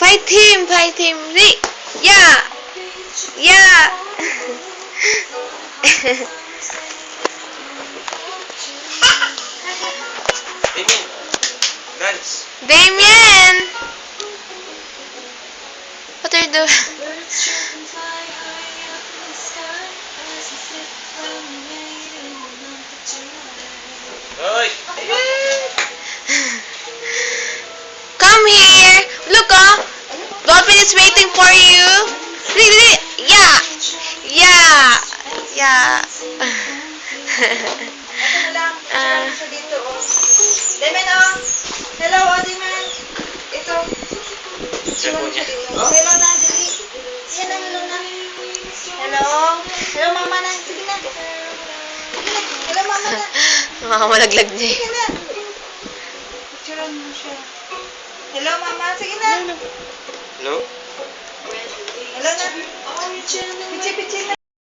Fight him! Fight him! Yeah! Yeah! Damien! Guns! Damien! What are you doing? Hoy! Come here! Look, oh! Dolphin is waiting for you! Yeah! Yeah! Yeah! Ano siya dito, oh. Damien, oh. Hello, oh, Damien. Ito. Cellphone niya. Hello na, dali. Yan na, hello na. Hello. Hello, mama na. Sige na. Sige na. Hello, mama na. Makamalaglag niya eh. Sige na. Picturean mo siya. Hello, mama. Sige na. Hello? Hello na. Pichi, pichi na.